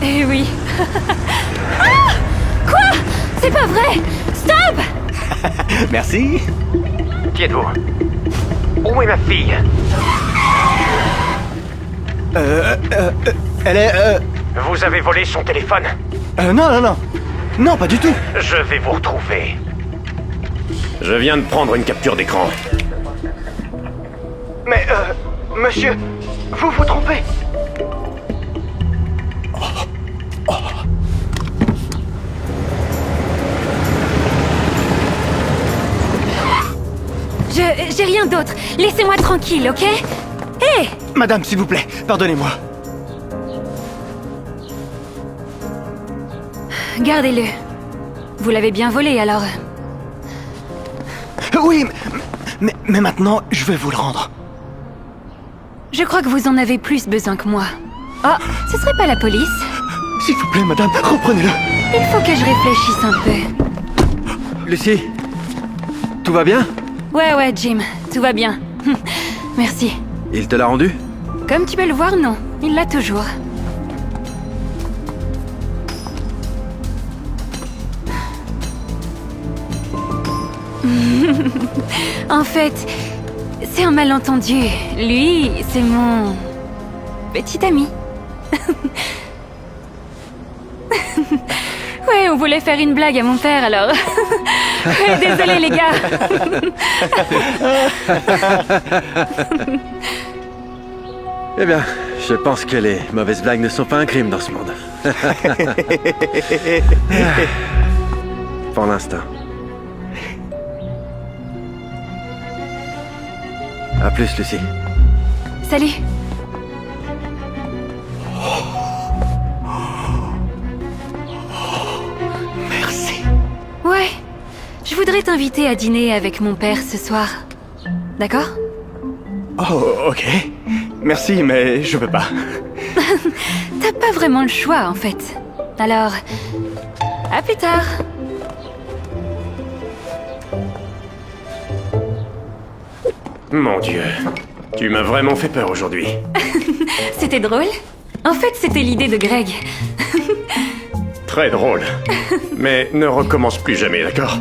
Eh oui. Ah! Quoi? C'est pas vrai! Stop! Merci. Qui êtes-vous? Où est ma fille? Elle est... Vous avez volé son téléphone? Non. Non, pas du tout. Je vais vous retrouver. Je viens de prendre une capture d'écran. Mais, monsieur, vous vous trompez. J'ai rien d'autre. Laissez-moi tranquille, ok? Hé! Madame, s'il vous plaît, pardonnez-moi. Gardez-le. Vous l'avez bien volé, alors. Oui, mais maintenant, je vais vous le rendre. Je crois que vous en avez plus besoin que moi. Oh, ce serait pas la police? S'il vous plaît, madame, reprenez-le. Il faut que je réfléchisse un peu. Lucy, tout va bien? Ouais, Jim, tout va bien. Merci. Il te l'a rendu? Comme tu peux le voir, non. Il l'a toujours. En fait, c'est un malentendu. Lui, c'est mon... petit ami. Ouais, on voulait faire une blague à mon père, alors... Ouais, désolé, les gars. Eh bien, je pense que les mauvaises blagues ne sont pas un crime dans ce monde. Pour l'instant. À plus, Lucy. Salut. Merci. Ouais, je voudrais t'inviter à dîner avec mon père ce soir. D'accord? Oh, ok. Merci, mais je peux pas. T'as pas vraiment le choix, en fait. Alors, à plus tard. Mon Dieu, tu m'as vraiment fait peur aujourd'hui. C'était drôle? En fait, c'était l'idée de Greg. Très drôle. Mais ne recommence plus jamais, d'accord?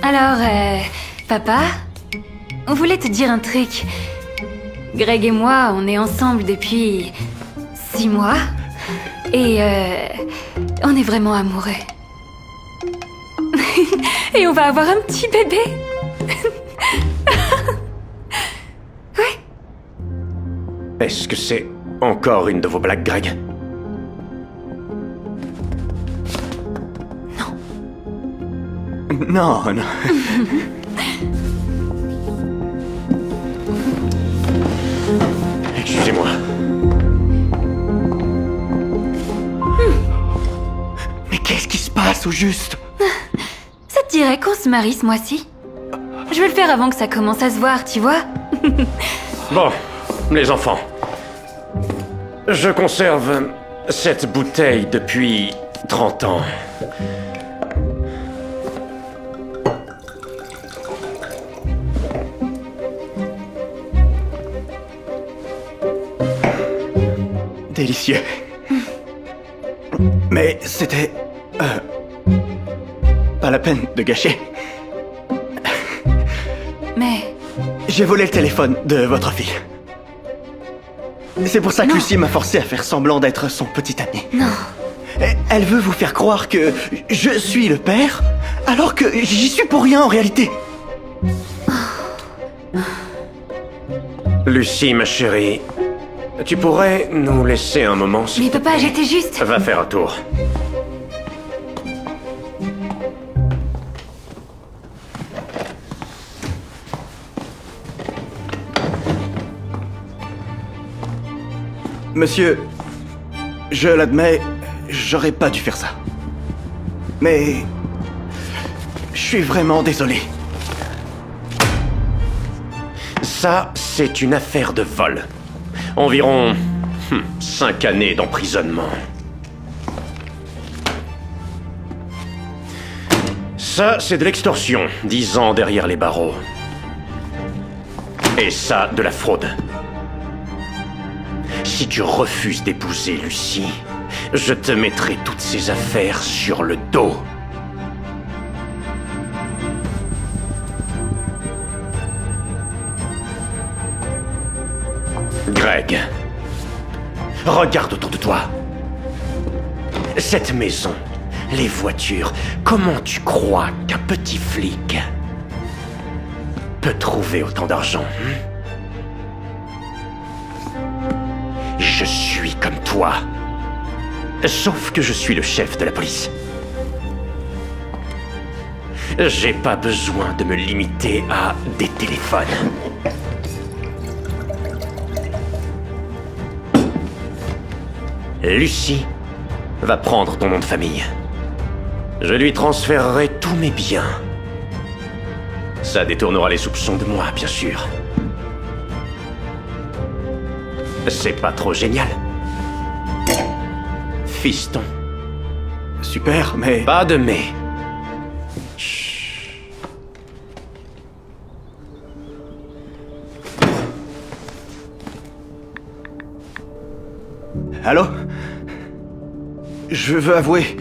Alors, papa, on voulait te dire un truc. Greg et moi, on est ensemble depuis 6 mois. Et on est vraiment amoureux. Et on va avoir un petit bébé. Ouais. Est-ce que c'est encore une de vos blagues, Greg? Non. Excusez-moi. Mais qu'est-ce qui se passe au juste? Ça te dirait qu'on se marie ce mois-ci? Je vais le faire avant que ça commence à se voir, tu vois? Bon, les enfants. Je conserve cette bouteille depuis 30 ans. Délicieux. Mais c'était... pas la peine de gâcher. Mais... J'ai volé le téléphone de votre fille. C'est pour ça que Non. Lucie m'a forcé à faire semblant d'être son petit ami. non. Elle veut vous faire croire que je suis le père, alors que j'y suis pour rien en réalité. Lucie, ma chérie, tu pourrais nous laisser un moment, s'il Mais te papa, plaît? j'étais juste... Va faire un tour. Monsieur, je l'admets, j'aurais pas dû faire ça. Mais... je suis vraiment désolé. Ça, c'est une affaire de vol. Environ 5 années d'emprisonnement. Ça, c'est de l'extorsion, 10 ans derrière les barreaux. Et ça, de la fraude. Si tu refuses d'épouser Lucie, je te mettrai toutes ses affaires sur le dos. Greg, regarde autour de toi. Cette maison, les voitures, comment tu crois qu'un petit flic peut trouver autant d'argent, Je suis comme toi. Sauf que je suis le chef de la police. J'ai pas besoin de me limiter à des téléphones. Lucie va prendre ton nom de famille. Je lui transférerai tous mes biens. Ça détournera les soupçons de moi, bien sûr. C'est pas trop génial? Fiston. Super, mais... Pas de mais. Allô? Je veux avouer...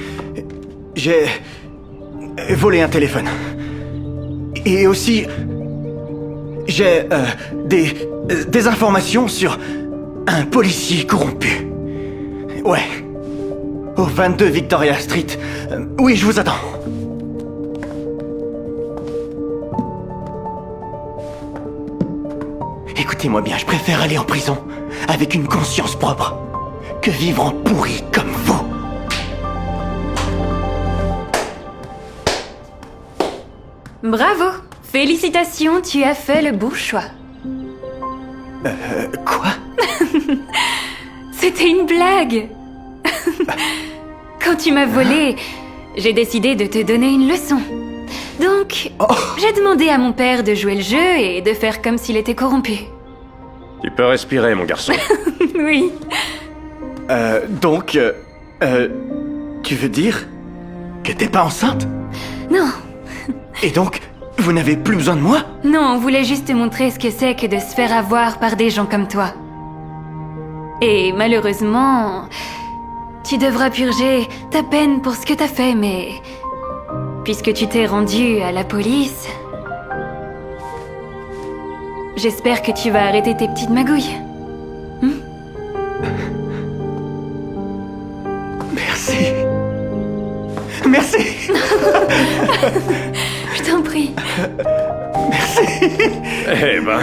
J'ai... volé un téléphone. Et aussi... J'ai... des informations sur... un policier corrompu. Ouais. Au 22 Victoria Street. Oui, je vous attends. Écoutez-moi bien, je préfère aller en prison avec une conscience propre que vivre en pourri comme vous. Bravo! Félicitations, tu as fait le bon choix. Quoi? C'était une blague. Quand tu m'as volé, j'ai décidé de te donner une leçon. Donc, j'ai demandé à mon père de jouer le jeu et de faire comme s'il était corrompu. Tu peux respirer, mon garçon. Oui. Donc, tu veux dire que t'es pas enceinte? Non, Et donc, vous n'avez plus besoin de moi? non, on voulait juste te montrer ce que c'est que de se faire avoir par des gens comme toi. Et malheureusement, tu devras purger ta peine pour ce que t'as fait, mais... puisque tu t'es rendu à la police... j'espère que tu vas arrêter tes petites magouilles. Merci. Merci. Je t'en prie. Merci. Eh ben...